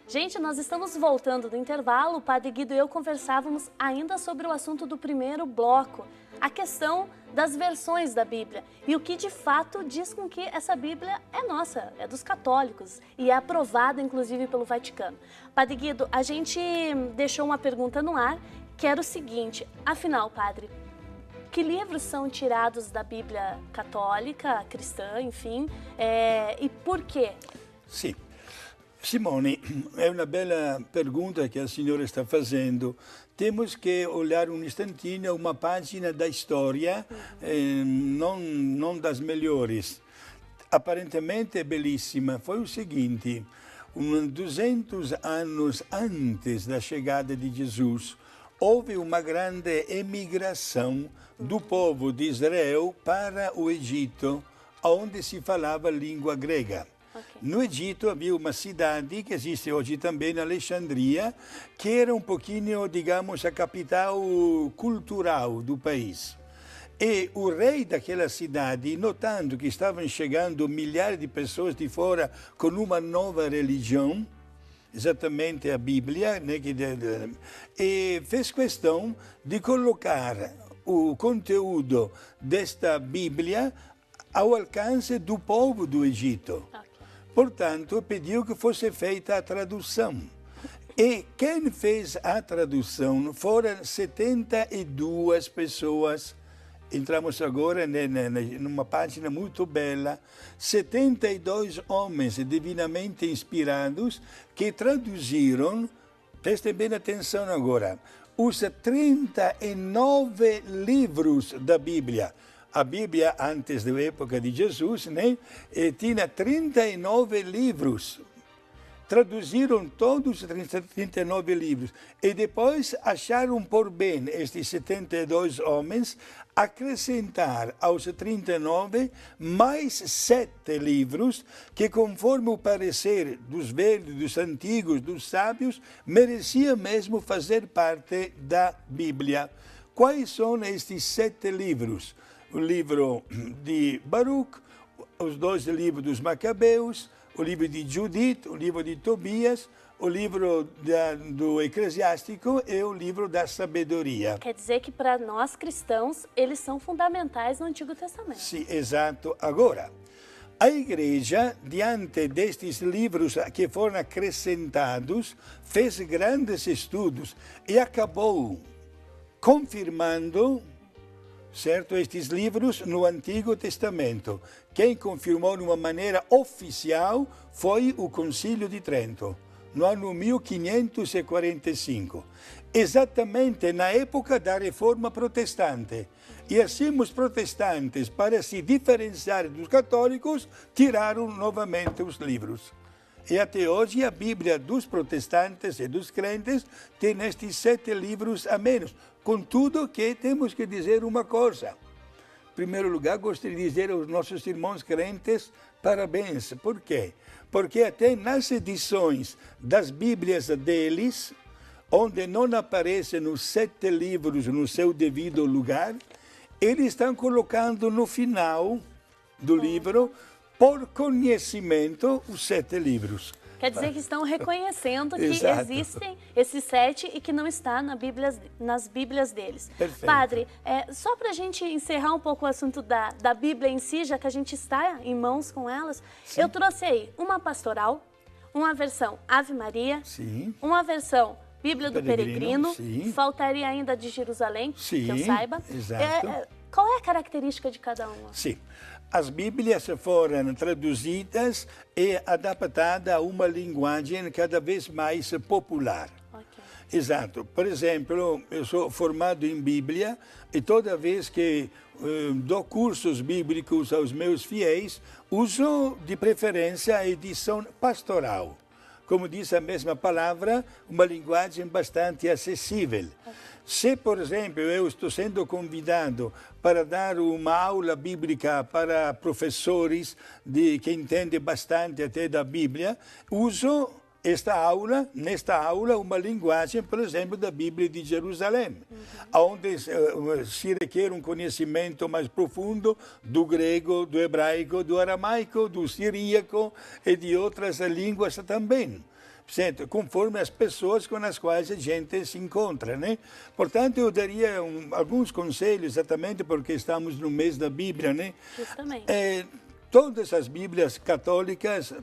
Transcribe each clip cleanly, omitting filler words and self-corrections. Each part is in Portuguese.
Gente, nós estamos voltando do intervalo. O Padre Guido e eu conversávamos ainda sobre o assunto do primeiro bloco, a questão das versões da Bíblia e o que de fato diz com que essa Bíblia é nossa, é dos católicos e é aprovada inclusive pelo Vaticano. Padre Guido, a gente deixou uma pergunta no ar que era o seguinte: afinal, padre, que livros são tirados da Bíblia católica, cristã, enfim, e por quê? Sì. Simone, è una bella pergunta che il Signore sta facendo. Temos que olhar um instantinho uma página da história, não das melhores. Aparentemente é belíssima. Foi o seguinte: 200 anos antes da chegada de Jesus, houve uma grande emigração do povo de Israel para o Egito, onde se falava língua grega. No Egito havia uma cidade que existe hoje também, Alexandria, que era um pouquinho, digamos, a capital cultural do país. E o rei daquela cidade, notando que estavam chegando milhares de pessoas de fora com uma nova religião, exatamente a Bíblia, né, e fez questão de colocar o conteúdo desta Bíblia ao alcance do povo do Egito. Portanto, pediu que fosse feita a tradução. E quem fez a tradução foram 72 pessoas. Entramos agora numa página muito bela. 72 homens divinamente inspirados que traduziram, prestem bem atenção agora, os 39 livros da Bíblia. A Bíblia, antes da época de Jesus, né, tinha 39 livros. Traduziram todos os 39 livros. E depois acharam por bem, estes 72 homens, acrescentar aos 39 mais 7 livros que, conforme o parecer dos velhos, dos antigos, dos sábios, merecia mesmo fazer parte da Bíblia. Quais são estes 7 livros? O livro de Baruch, os 2 livros dos Macabeus, o livro de Judite, o livro de Tobias, o livro do Eclesiástico e o livro da Sabedoria. Quer dizer que para nós cristãos eles são fundamentais no Antigo Testamento. Sim, exato. Agora, a Igreja, diante destes livros que foram acrescentados, fez grandes estudos e acabou confirmando, certo, estes livros no Antigo Testamento. Quem confirmou de uma maneira oficial foi o Concílio de Trento, no ano 1545, exatamente na época da Reforma Protestante. E assim os protestantes, para se diferenciar dos católicos, tiraram novamente os livros. E até hoje a Bíblia dos protestantes e dos crentes tem estes 7 livros a menos. Contudo, que temos que dizer uma coisa. Em primeiro lugar, gostaria de dizer aos nossos irmãos crentes parabéns. Por quê? Porque até nas edições das Bíblias deles, onde não aparecem os 7 livros no seu devido lugar, eles estão colocando no final do livro, por conhecimento, os 7 livros. Quer dizer que estão reconhecendo que existem esses 7 e que não está nas Bíblias deles. Perfeito. Padre, só para a gente encerrar um pouco o assunto da Bíblia em si, já que a gente está em mãos com elas, sim, eu trouxe aí uma pastoral, uma versão Ave Maria, sim, uma versão Bíblia do Peregrino, sim, faltaria ainda de Jerusalém, sim, que eu saiba. Exato. Qual é a característica de cada uma? Sim. As Bíblias foram traduzidas e adaptadas a uma linguagem cada vez mais popular. Okay. Exato. Por exemplo, eu sou formado em Bíblia e toda vez que dou cursos bíblicos aos meus fiéis, uso de preferência a edição pastoral. Como diz a mesma palavra, uma linguagem bastante acessível. Se, por exemplo, eu estou sendo convidado para dar uma aula bíblica para professores que entendem bastante até da Bíblia, uso nesta aula, uma linguagem, por exemplo, da Bíblia de Jerusalém, onde se requer um conhecimento mais profundo do grego, do hebraico, do aramaico, do siríaco e de outras línguas também. certo? Conforme as pessoas com as quais a gente se encontra, né? Portanto, eu daria alguns conselhos, exatamente porque estamos no mês da Bíblia, né? Justamente. Todas as Bíblias católicas,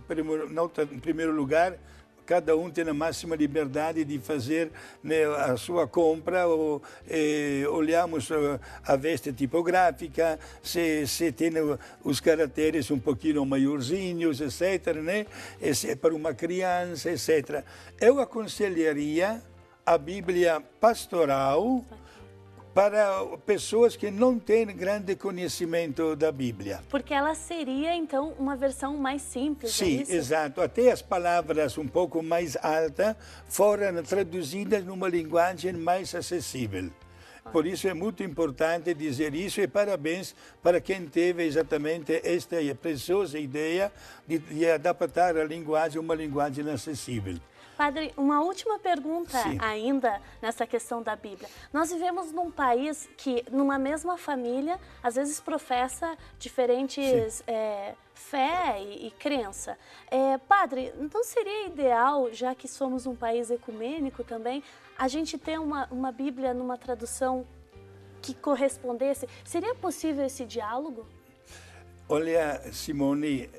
em primeiro lugar, cada um tem a máxima liberdade de fazer, né, a sua compra, olhamos a veste tipográfica, se tem os caracteres um pouquinho maiorzinhos, etc., né? Para uma criança, etc. Eu aconselharia a Bíblia pastoral para pessoas que não têm grande conhecimento da Bíblia. Porque ela seria, então, uma versão mais simples, Sim, é isso? exato. Até as palavras um pouco mais altas foram traduzidas numa linguagem mais acessível. Por isso é muito importante dizer isso e parabéns para quem teve exatamente esta preciosa ideia de adaptar a linguagem a uma linguagem acessível. Padre, uma última pergunta Sim. ainda nessa questão da Bíblia. Nós vivemos num país que, numa mesma família, às vezes professa diferentes fé e crença. Padre, não seria ideal, já que somos um país ecumênico também, a gente ter uma Bíblia numa tradução que correspondesse? Seria possível esse diálogo? Olha, Simone,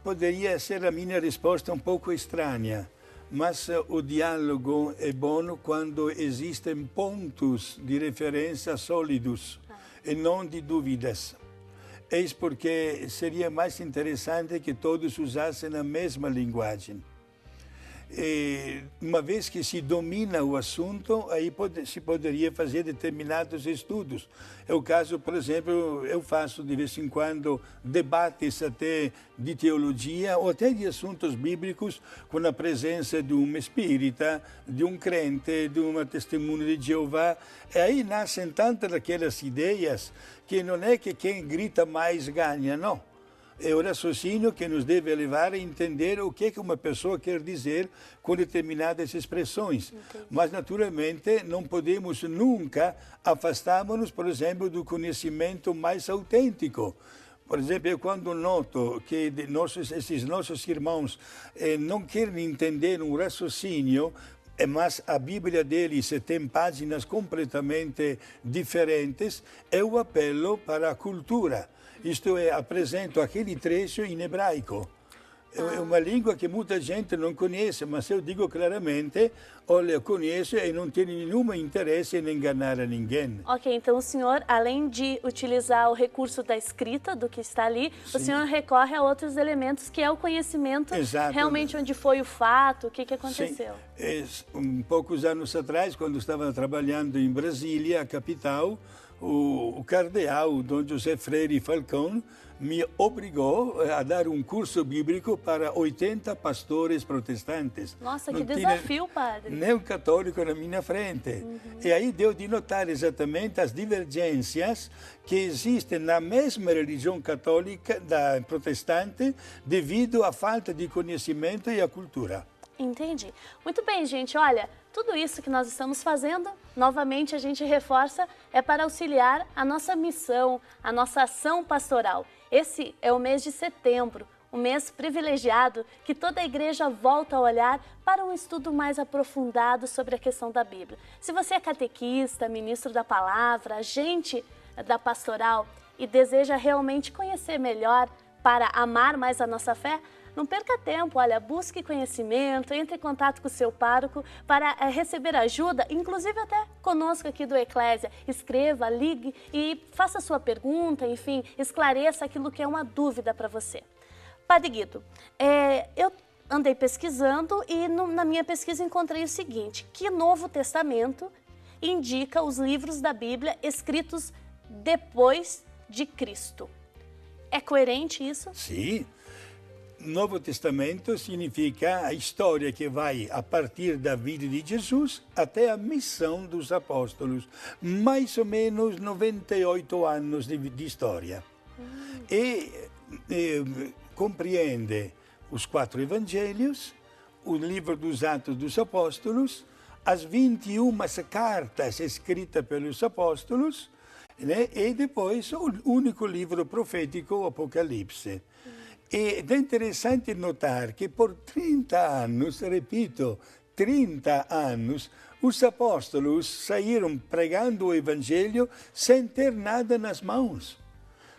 poderia ser a minha resposta um pouco estranha, mas o diálogo é bom quando existem pontos de referência sólidos e não de dúvidas. Eis porque seria mais interessante que todos usassem a mesma linguagem. E, uma vez que se domina o assunto, aí se poderia fazer determinados estudos. É o caso, por exemplo, eu faço de vez em quando debates até de teologia ou até de assuntos bíblicos com a presença de um espírita, de um crente, de uma testemunha de Jeová. E aí nascem tantas daquelas ideias que não é que quem grita mais ganha, não. É o raciocínio que nos deve levar a entender o que uma pessoa quer dizer com determinadas expressões. Entendi. Mas, naturalmente, não podemos nunca afastar-nos, por exemplo, do conhecimento mais autêntico. Por exemplo, eu quando noto que esses nossos irmãos não querem entender um raciocínio, mas a Bíblia deles tem páginas completamente diferentes, eu apelo para a cultura. Isto é, apresento aquele trecho em hebraico. É uma língua que muita gente não conhece, mas eu digo claramente, olha, eu conheço e não tenho nenhum interesse em enganar a ninguém. Ok, então o senhor, além de utilizar o recurso da escrita, do que está ali, sim, o senhor recorre a outros elementos, que é o conhecimento. Exato. Realmente onde foi o fato, o que aconteceu. Sim. Poucos anos atrás, quando estava trabalhando em Brasília, a capital, o cardeal Dom José Freire Falcão me obrigou a dar um curso bíblico para 80 pastores protestantes. Nossa, que desafio, padre! Nem um católico na minha frente. Uhum. E aí deu de notar exatamente as divergências que existem na mesma religião católica da protestante devido à falta de conhecimento e à cultura. Entendi. Muito bem, gente. Olha, tudo isso que nós estamos fazendo, novamente a gente reforça, é para auxiliar a nossa missão, a nossa ação pastoral. Esse é o mês de setembro, um mês privilegiado que toda a igreja volta a olhar para um estudo mais aprofundado sobre a questão da Bíblia. Se você é catequista, ministro da palavra, agente da pastoral e deseja realmente conhecer melhor para amar mais a nossa fé, não perca tempo, olha, busque conhecimento, entre em contato com o seu pároco para receber ajuda, inclusive até conosco aqui do Eclésia. Escreva, ligue e faça sua pergunta, enfim, esclareça aquilo que é uma dúvida para você. Padre Guido, eu andei pesquisando e na minha pesquisa encontrei o seguinte, que Novo Testamento indica os livros da Bíblia escritos depois de Cristo. É coerente isso? Sim. Novo Testamento significa a história que vai a partir da vida de Jesus até a missão dos apóstolos. Mais ou menos 98 anos de história. E compreende os 4 evangelhos, o livro dos Atos dos Apóstolos, as 21 cartas escritas pelos apóstolos, né? E depois o único livro profético, o Apocalipse. Ed è interessante notare che por 30 anos, repito, 30 anos, os apóstolos saíram pregando o evangelho sem ter nada nas mãos.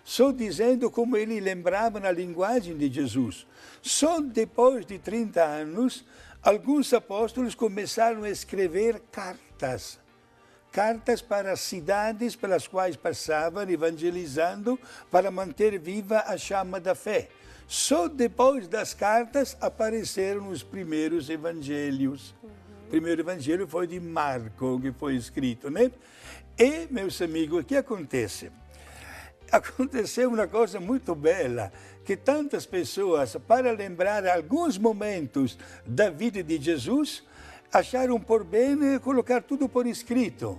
Só dizendo como ele lembrava a linguagem de Jesus. Só depois de 30 anos, alguns apóstolos começaram a escrever cartas. Cartas para as cidades pelas quais passavam, evangelizando, para manter viva a chama da fé. Só depois das cartas apareceram os primeiros evangelhos. O primeiro evangelho foi de Marco, que foi escrito, né? E, meus amigos, o que acontece? Aconteceu uma coisa muito bela, que tantas pessoas, para lembrar alguns momentos da vida de Jesus, acharam por bem colocar tudo por escrito.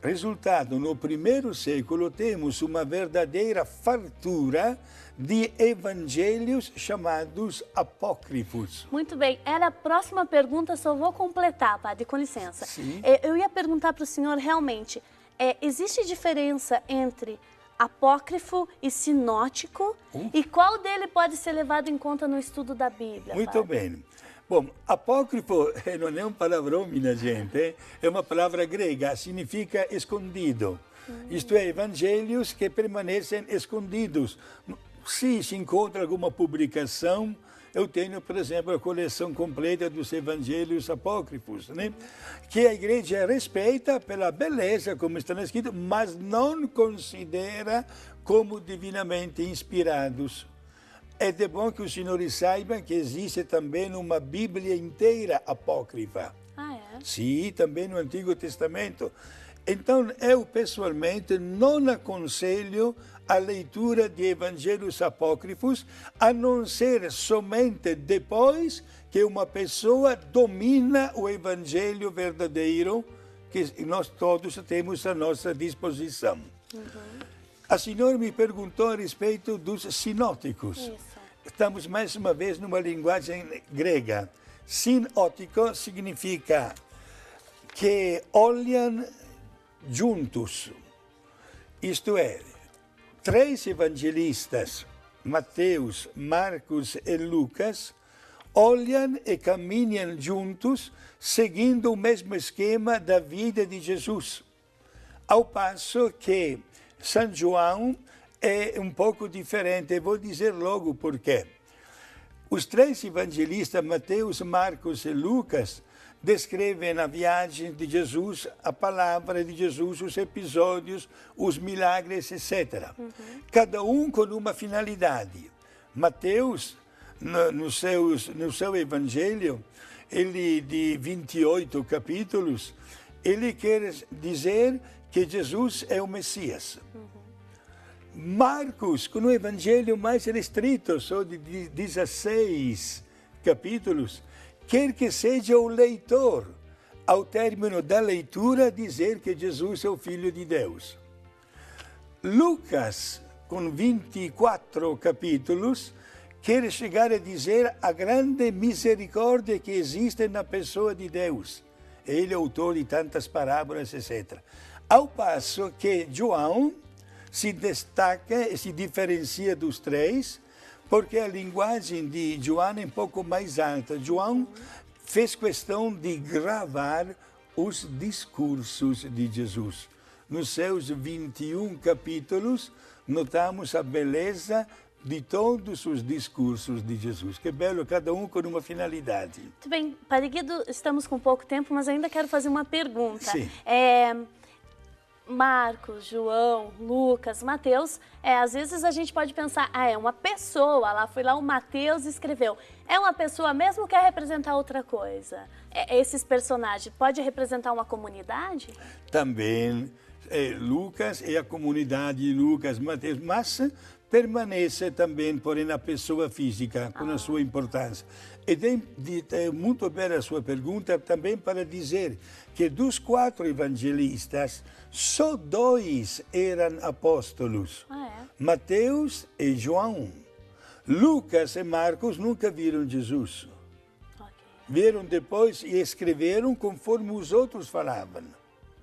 Resultado, no primeiro século temos uma verdadeira fartura de evangelhos chamados apócrifos. Muito bem, era a próxima pergunta, só vou completar, padre, com licença. Sim. Eu ia perguntar para o senhor realmente, existe diferença entre apócrifo e sinótico? E qual dele pode ser levado em conta no estudo da Bíblia? Muito padre? bem. Bom, apócrifo não é um palavrão, minha gente, é uma palavra grega, significa escondido. Isto é, evangelhos que permanecem escondidos. Se encontra alguma publicação, eu tenho, por exemplo, a coleção completa dos evangelhos apócrifos, né? Que a igreja respeita pela beleza, como está escrito, mas não considera como divinamente inspirados. É de bom que os senhores saibam que existe também uma Bíblia inteira apócrifa. Ah, é? Sim, também no Antigo Testamento. Então, eu pessoalmente não aconselho a leitura de evangelhos apócrifos, a não ser somente depois que uma pessoa domina o evangelho verdadeiro que nós todos temos à nossa disposição. A senhora me perguntou a respeito dos sinóticos. Isso. Estamos mais uma vez numa linguagem grega. Sinótico significa que olham juntos. Isto é, 3 evangelistas, Mateus, Marcos e Lucas, olham e caminham juntos, seguindo o mesmo esquema da vida de Jesus. Ao passo que São João é um pouco diferente, vou dizer logo por quê. Os 3 evangelistas, Mateus, Marcos e Lucas, descrevem a viagem de Jesus, a palavra de Jesus, os episódios, os milagres, etc. Cada um com uma finalidade. Mateus, no seu evangelho, ele de 28 capítulos, ele quer dizer que Jesus é o Messias. Marcos, com um evangelho mais restrito, só de 16 capítulos, quer que seja o leitor, ao término da leitura, dizer que Jesus é o Filho de Deus. Lucas, com 24 capítulos, quer chegar a dizer a grande misericórdia que existe na pessoa de Deus. Ele é autor de tantas parábolas, etc. Ao passo que João se destaca e se diferencia dos 3, porque a linguagem de João é um pouco mais alta. João fez questão de gravar os discursos de Jesus. Nos seus 21 capítulos, notamos a beleza de todos os discursos de Jesus. Que belo, cada um com uma finalidade. Muito bem, Padre Guido, estamos com pouco tempo, mas ainda quero fazer uma pergunta. Sim. Marcos, João, Lucas, Mateus, às vezes a gente pode pensar, é uma pessoa, foi lá o Mateus e escreveu. É uma pessoa mesmo ou quer representar outra coisa? Esses personagens, pode representar uma comunidade? Também, Lucas é a comunidade de Lucas, Mateus, mas permanece também, porém, a pessoa física, com a sua importância. E é muito bela a sua pergunta também para dizer que dos 4 evangelistas, só 2 eram apóstolos, Mateus e João. Lucas e Marcos nunca viram Jesus. Vieram depois e escreveram conforme os outros falavam.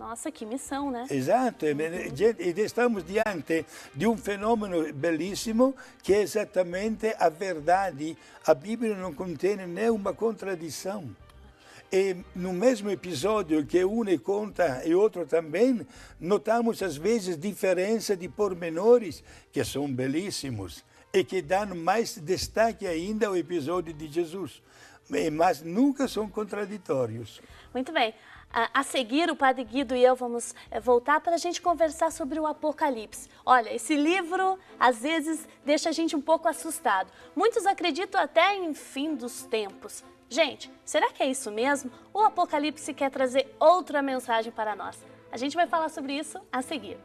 Nossa, que missão, né? Exato, e estamos diante de um fenômeno belíssimo que é exatamente a verdade. A Bíblia não contém nenhuma contradição. E no mesmo episódio que um conta e outro também, notamos às vezes diferença de pormenores que são belíssimos e que dão mais destaque ainda ao episódio de Jesus, mas nunca são contraditórios. Muito bem. A seguir, o Padre Guido e eu vamos voltar para a gente conversar sobre o Apocalipse. Olha, esse livro, às vezes, deixa a gente um pouco assustado. Muitos acreditam até em fim dos tempos. Gente, será que é isso mesmo? O Apocalipse quer trazer outra mensagem para nós. A gente vai falar sobre isso a seguir.